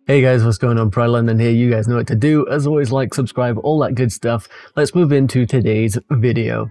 Hey guys, what's going on? Pride London here. You guys know what to do. As always, like, subscribe, all that good stuff. Let's move into today's video.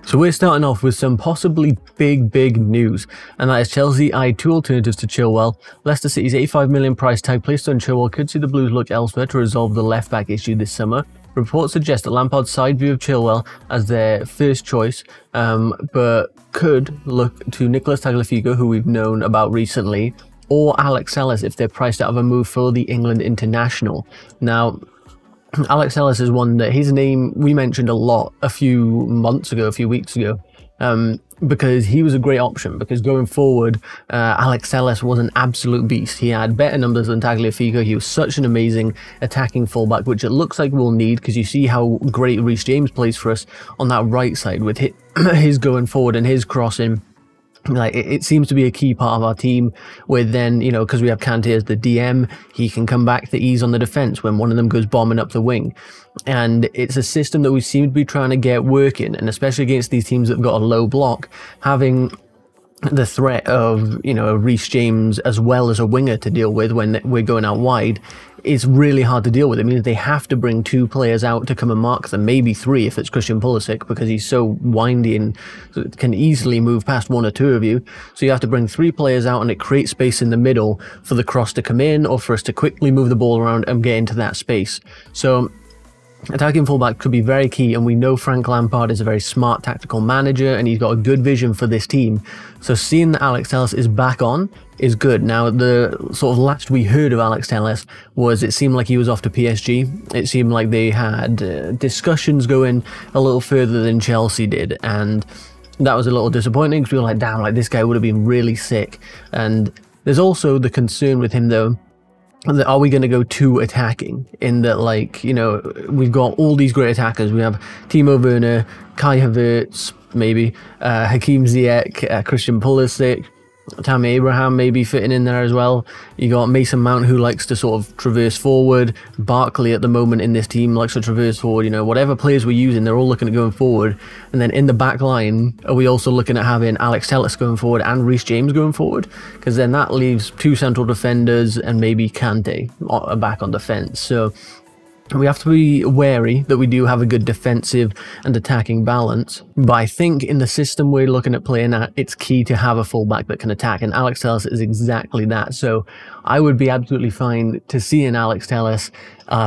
So we're starting off with some possibly big news, and that is Chelsea eyed two alternatives to Chilwell. Leicester City's 85 million price tag placed on Chilwell could see the Blues look elsewhere to resolve the left-back issue this summer. Reports suggest that Lampard's side view of Chilwell as their first choice, but could look to Nicolas Tagliafico, who we've known about recently, or Alex Telles if they're priced out of a move for the England international. Now, Alex Telles is one that his name we mentioned a lot a few weeks ago, because he was a great option, because going forward, Alex Telles was an absolute beast. He had better numbers than Tagliafico. He was such an amazing attacking fullback, which it looks like we'll need, because you see how great Reece James plays for us on that right side with his going forward and his crossing. Like, it seems to be a key part of our team, where then, you know, because we have Kante as the DM, he can come back to ease on the defense when one of them goes bombing up the wing. And it's a system that we seem to be trying to get working, and especially against these teams that have got a low block, having the threat of, you know, Reece James as well as a winger to deal with when we're going out wide is really hard to deal with. It means they have to bring two players out to come and mark them, maybe three if it's Christian Pulisic, because he's so windy and can easily move past one or two of you. So you have to bring three players out, and it creates space in the middle for the cross to come in or for us to quickly move the ball around and get into that space. So attacking fullback could be very key, and we know Frank Lampard is a very smart tactical manager and he's got a good vision for this team. So seeing that Alex Telles is back on is good. Now, the sort of last we heard of Alex Telles was it seemed like he was off to PSG. It seemed like they had discussions going a little further than Chelsea did, and that was a little disappointing because we were like, damn, like this guy would have been really sick. And there's also the concern with him though, that are we going to go too attacking, in that, like, you know, we've got all these great attackers. We have Timo Werner, Kai Havertz, maybe Hakim Ziyech, Christian Pulisic, Tammy Abraham maybe fitting in there as well. You got Mason Mount, who likes to sort of traverse forward. Barkley at the moment in this team likes to traverse forward. You know, whatever players we're using, they're all looking at going forward. And then in the back line, are we also looking at having Alex Telles going forward and Reece James going forward? Because then that leaves two central defenders and maybe Kante back on defence. So we have to be wary that we do have a good defensive and attacking balance. But I think in the system we're looking at playing at, it's key to have a fullback that can attack, and Alex Telles is exactly that. So I would be absolutely fine to see an Alex Telles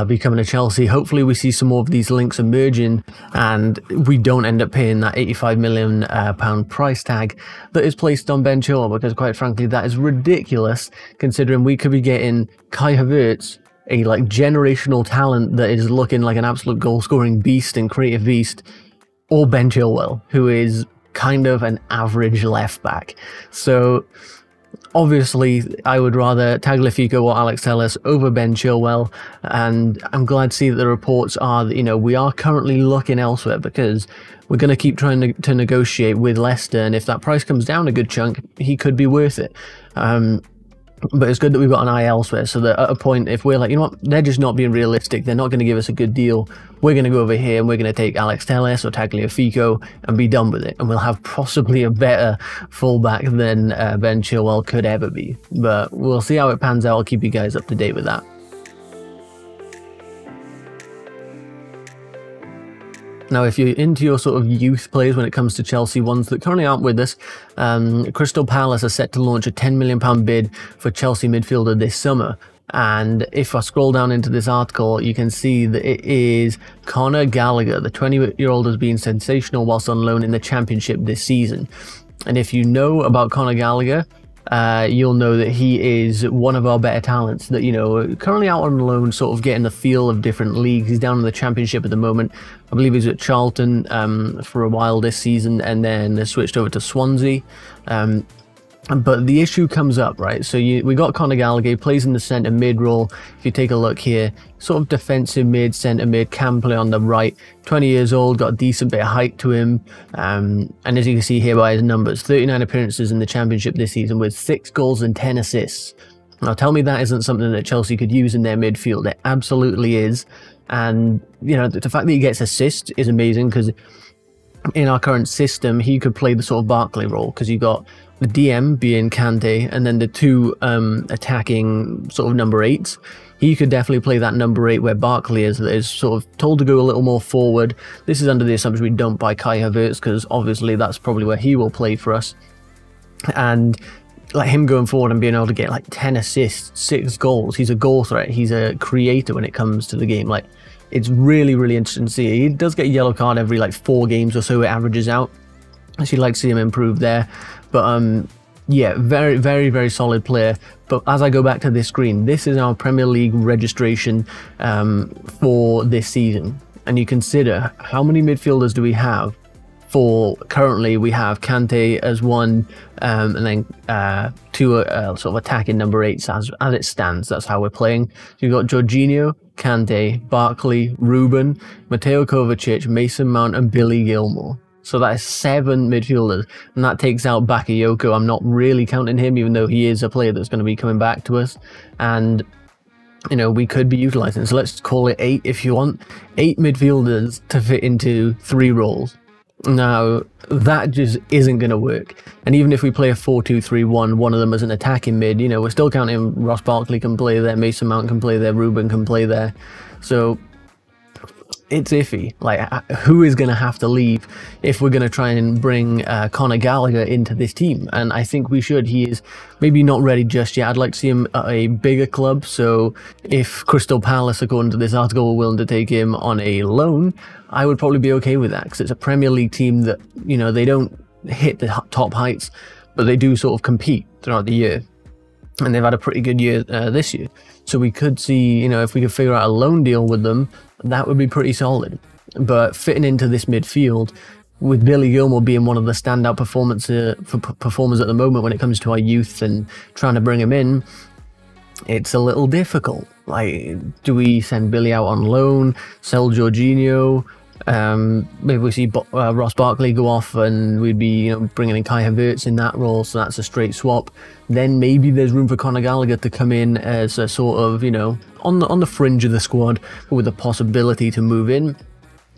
becoming a Chelsea. Hopefully we see some more of these links emerging and we don't end up paying that £85 million price tag that is placed on Ben Chilwell, because quite frankly that is ridiculous, considering we could be getting Kai Havertz, a like generational talent that is looking like an absolute goal-scoring beast and creative beast, or Ben Chilwell, who is kind of an average left-back. So obviously I would rather Tagliafico or Alex Telles over Ben Chilwell, and I'm glad to see that the reports are that, you know, we are currently looking elsewhere, because we're going to keep trying to negotiate with Leicester, and if that price comes down a good chunk, he could be worth it. But it's good that we've got an eye elsewhere, so that at a point, if we're like, you know what, they're just not being realistic, they're not going to give us a good deal, we're going to go over here and we're going to take Alex Telles or Tagliafico and be done with it, and we'll have possibly a better fullback than Ben Chilwell could ever be. But we'll see how it pans out. I'll keep you guys up to date with that. Now, if you're into your sort of youth players when it comes to Chelsea, ones that currently aren't with us, Crystal Palace are set to launch a £10 million bid for Chelsea midfielder this summer. And if I scroll down into this article, you can see that it is Conor Gallagher. The 20-year-old has been sensational whilst on loan in the Championship this season. And if you know about Conor Gallagher, you'll know that he is one of our better talents that, you know, currently out on loan, sort of getting the feel of different leagues. He's down in the Championship at the moment. I believe he's at Charlton for a while this season, and then switched over to Swansea. But the issue comes up, right? So we got Conor Gallagher, he plays in the centre mid role. If you take a look here, sort of defensive mid, centre mid, can play on the right. 20 years old, got a decent bit of height to him. And as you can see here by his numbers, 39 appearances in the Championship this season with 6 goals and 10 assists. Now tell me that isn't something that Chelsea could use in their midfield. It absolutely is. And, you know, the fact that he gets assists is amazing, because in our current system, he could play the sort of Barkley role, because you got the DM being Kante, and then the two attacking sort of number 8s. He could definitely play that number 8 where Barkley is sort of told to go a little more forward. This is under the assumption we don't buy Kai Havertz, because obviously that's probably where he will play for us. And like him going forward and being able to get like 10 assists, 6 goals. He's a goal threat. He's a creator when it comes to the game. Like, it's really, really interesting to see. He does get a yellow card every like 4 games or so. It averages out. Actually like to see him improve there. But yeah, very, very, very solid player. But as I go back to this screen, this is our Premier League registration for this season. And you consider how many midfielders do we have? For currently, we have Kante as one, and then 2 sort of attacking number 8s as it stands. That's how we're playing. So you've got Jorginho, Kante, Barkley, Ruben, Mateo Kovacic, Mason Mount, and Billy Gilmour. So that is 7 midfielders, and that takes out Bakayoko. I'm not really counting him, even though he is a player that's going to be coming back to us. And, you know, we could be utilising. So let's call it 8 if you want. 8 midfielders to fit into 3 roles. Now, that just isn't going to work. And even if we play a 4-2-3-1, one of them as an attacking mid, you know, we're still counting Ross Barkley can play there, Mason Mount can play there, Ruben can play there. So it's iffy. Like, who is going to have to leave if we're going to try and bring Conor Gallagher into this team? And I think we should. He is maybe not ready just yet. I'd like to see him at a bigger club. So if Crystal Palace, according to this article, were willing to take him on a loan, I would probably be okay with that, because it's a Premier League team that, you know, they don't hit the top heights, but they do sort of compete throughout the year. And they've had a pretty good year this year. So we could see, you know, if we could figure out a loan deal with them, that would be pretty solid. But fitting into this midfield, with Billy Gilmour being one of the standout performers at the moment when it comes to our youth and trying to bring him in, it's a little difficult. Like, do we send Billy out on loan, sell Jorginho? Maybe we see Ross Barkley go off and we'd be, you know, bringing in Kai Havertz in that role, so that's a straight swap. Then maybe there's room for Conor Gallagher to come in as a sort of, you know, on the fringe of the squad, but with the possibility to move in.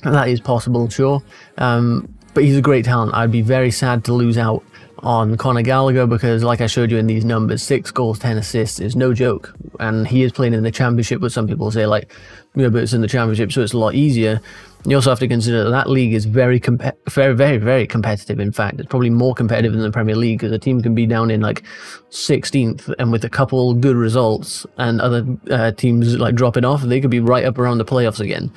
That is possible, sure. But he's a great talent. I'd be very sad to lose out on Conor Gallagher, because like I showed you in these numbers, 6 goals, 10 assists is no joke. And he is playing in the Championship, but some people say, like, yeah, but it's in the Championship, so it's a lot easier. You also have to consider that that league is very, very competitive. In fact, it's probably more competitive than the Premier League, because a team can be down in like 16th and with a couple good results and other teams like dropping off, they could be right up around the playoffs again.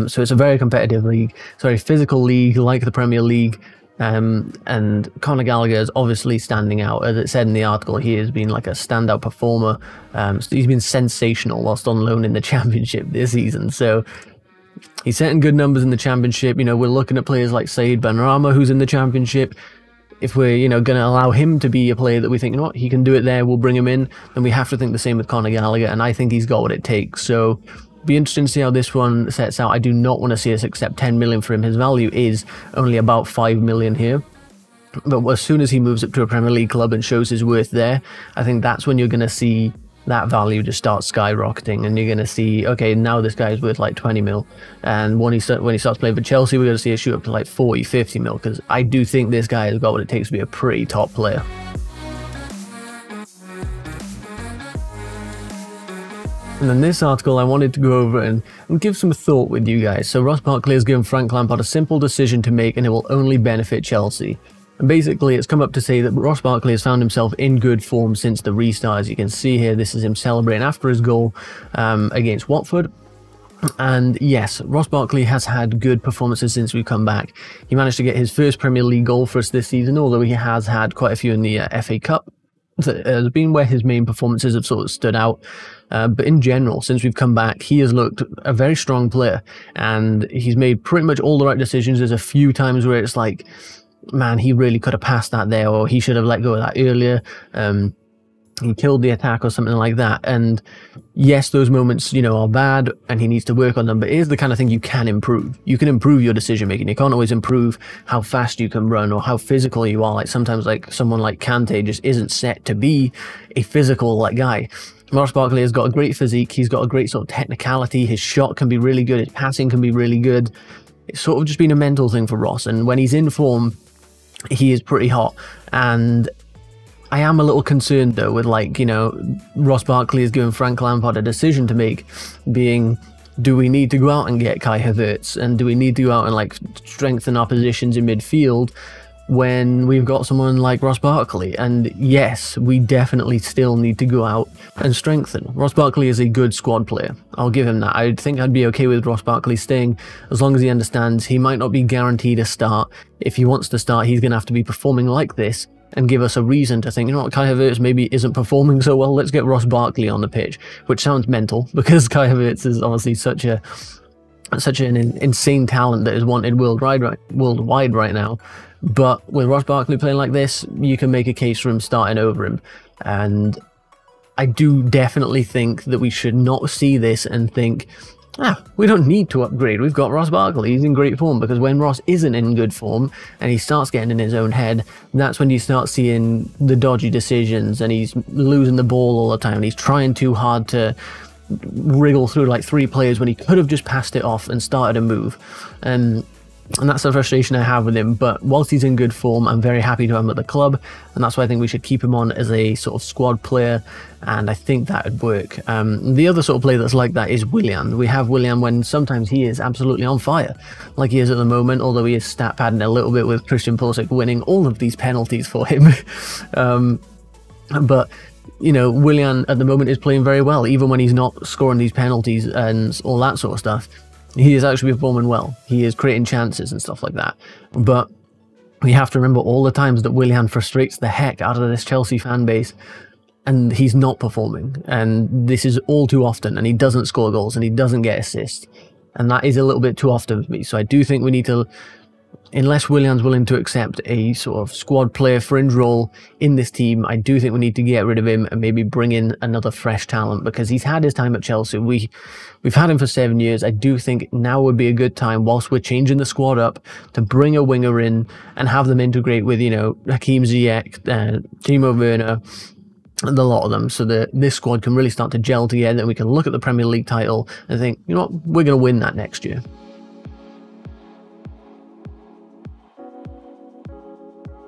So it's a very competitive league. It's a very physical league, like the Premier League. And Conor Gallagher is obviously standing out. As it said in the article, he has been like a standout performer. So he's been sensational whilst on loan in the Championship this season. So he's setting good numbers in the Championship. You know, we're looking at players like Said Benrahma, who's in the Championship. If we're, you know, going to allow him to be a player that we think, you know what, he can do it there, we'll bring him in, then we have to think the same with Conor Gallagher, and I think he's got what it takes. So be interesting to see how this one sets out. I do not want to see us accept 10 million for him. His value is only about 5 million here. But as soon as he moves up to a Premier League club and shows his worth there, I think that's when you're going to see that value just start skyrocketing, and you're going to see, okay, now this guy is worth like 20 mil. And when he starts playing for Chelsea, we're going to see a shoot up to like 40, 50 mil, because I do think this guy has got what it takes to be a pretty top player. And in this article, I wanted to go over and give some thought with you guys. So Ross Barkley has given Frank Lampard a simple decision to make, and it will only benefit Chelsea. And basically, it's come up to say that Ross Barkley has found himself in good form since the restart. As you can see here, this is him celebrating after his goal against Watford. And yes, Ross Barkley has had good performances since we've come back. He managed to get his first Premier League goal for us this season, although he has had quite a few in the FA Cup. That has been where his main performances have sort of stood out. But in general, since we've come back, he has looked a very strong player, and he's made pretty much all the right decisions. There's a few times where it's like, man, he really could have passed that there, or he should have let go of that earlier. He killed the attack or something like that. And yes, those moments, you know, are bad and he needs to work on them, but it is the kind of thing you can improve. You can improve your decision making. You can't always improve how fast you can run or how physical you are. Like sometimes like someone like Kante just isn't set to be a physical like guy. Ross Barkley has got a great physique. He's got a great sort of technicality. His shot can be really good. His passing can be really good. It's sort of just been a mental thing for Ross. And when he's in form, he is pretty hot. And I am a little concerned though with, like, you know, Ross Barkley is giving Frank Lampard a decision to make, being, do we need to go out and get Kai Havertz, and do we need to go out and like strengthen our positions in midfield when we've got someone like Ross Barkley? And yes, we definitely still need to go out and strengthen. Ross Barkley is a good squad player, I'll give him that. I think I'd be okay with Ross Barkley staying as long as he understands he might not be guaranteed a start. If he wants to start, he's going to have to be performing like this and give us a reason to think, you know what, Kai Havertz maybe isn't performing so well, let's get Ross Barkley on the pitch, which sounds mental because Kai Havertz is obviously such an insane talent that is wanted worldwide right now. But with Ross Barkley playing like this, you can make a case for him starting over him. And I do definitely think that we should not see this and think, we don't need to upgrade, we've got Ross Barkley, he's in great form. Because when Ross isn't in good form and he starts getting in his own head, that's when you start seeing the dodgy decisions, and he's losing the ball all the time, and he's trying too hard to wriggle through like 3 players when he could have just passed it off and started a move. And that's the frustration I have with him. But whilst he's in good form, I'm very happy to have him at the club, and that's why I think we should keep him on as a sort of squad player, and I think that would work. The other sort of player that's like that is Willian. We have Willian when sometimes he is absolutely on fire, like he is at the moment, although he is stat padding a little bit with Christian Pulisic winning all of these penalties for him. But you know, Willian at the moment is playing very well, even when he's not scoring these penalties and all that sort of stuff. He is actually performing well. He is creating chances and stuff like that. But we have to remember all the times that Willian frustrates the heck out of this Chelsea fan base, and he's not performing. And this is all too often, and he doesn't score goals, and he doesn't get assists. And that is a little bit too often for me. So I do think we need to, unless Willian's willing to accept a sort of squad player fringe role in this team, I do think we need to get rid of him and maybe bring in another fresh talent, because he's had his time at Chelsea. We've had him for 7 years. I do think now would be a good time, whilst we're changing the squad up, to bring a winger in and have them integrate with, you know, Hakim Ziyech, Timo Werner, and a lot of them, so that this squad can really start to gel together, and we can look at the Premier League title and think, you know what, we're going to win that next year.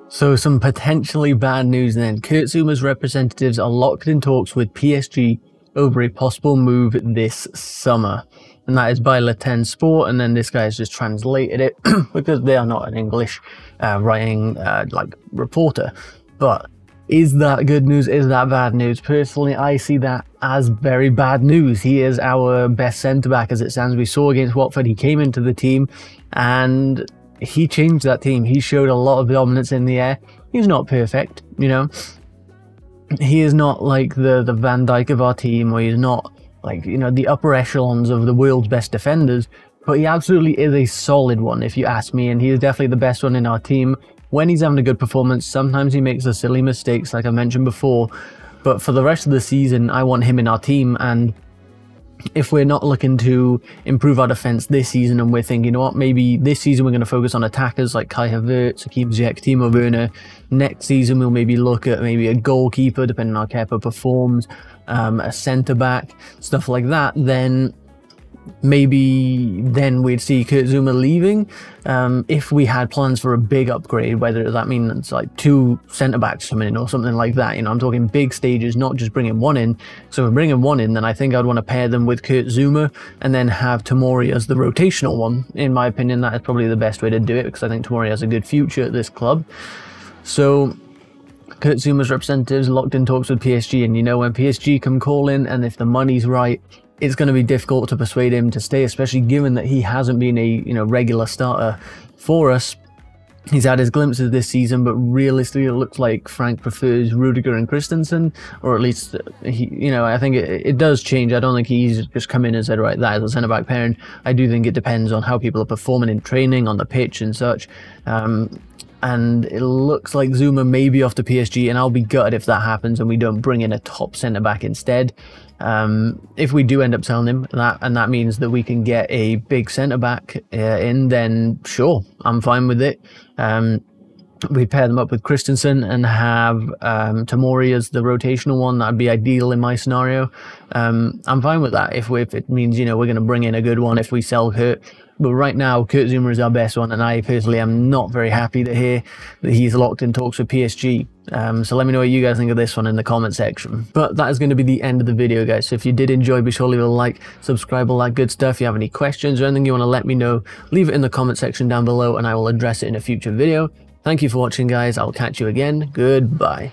So some potentially bad news then. Kurt Zouma's representatives are locked in talks with PSG over a possible move this summer. And that is by Le Temps Sport, and then this guy has just translated it because they are not an English writing like reporter. But is that good news? Is that bad news? Personally, I see that as very bad news. He is our best centre-back as it stands. We saw against Watford, he came into the team and he changed that team. He showed a lot of dominance in the air. He's not perfect, you know. He is not like the Van Dijk of our team, or he's not like, you know, the upper echelons of the world's best defenders, but he absolutely is a solid one if you ask me, and he is definitely the best one in our team. When he's having a good performance, sometimes he makes the silly mistakes like I mentioned before, but for the rest of the season I want him in our team. And if we're not looking to improve our defence this season, and we're thinking, you know what, maybe this season we're going to focus on attackers like Kai Havertz, Hakim Ziyech, Timo Werner. Next season we'll maybe look at maybe a goalkeeper, depending on how Kepa performs, a centre-back, stuff like that, then maybe then we'd see Kurt Zouma leaving. If we had plans for a big upgrade, whether that means like 2 centre-backs coming in or something like that, you know, I'm talking big stages, not just bringing one in. So if we're bringing one in, then I think I'd want to pair them with Kurt Zouma and then have Tomori as the rotational one. In my opinion, that is probably the best way to do it, because I think Tomori has a good future at this club. So Kurt Zouma's representatives locked in talks with PSG, and you know, when PSG come calling, and if the money's right, it's going to be difficult to persuade him to stay, especially given that he hasn't been a, you know, regular starter for us. He's had his glimpses this season, but realistically it looks like Frank prefers Rudiger and Christensen, or at least he, you know, I think it does change. I don't think he's just come in and said, right, that is a centre-back pairing. I do think it depends on how people are performing in training, on the pitch and such. And it looks like Zouma may be off to PSG, and I'll be gutted if that happens and we don't bring in a top centre-back instead. If we do end up selling him, and that means that we can get a big centre-back in, then sure, I'm fine with it. We pair them up with Christensen and have Tomori as the rotational one. That'd be ideal in my scenario. I'm fine with that if it means, you know, we're going to bring in a good one if we sell Kurt. But right now, Kurt Zouma is our best one, and I personally am not very happy to hear that he's locked in talks with PSG. So let me know what you guys think of this one in the comment section. But that is going to be the end of the video, guys. So if you did enjoy, be sure to leave a like, subscribe, all that good stuff. If you have any questions or anything you want to let me know, leave it in the comment section down below and I will address it in a future video. Thank you for watching, guys. I'll catch you again. Goodbye.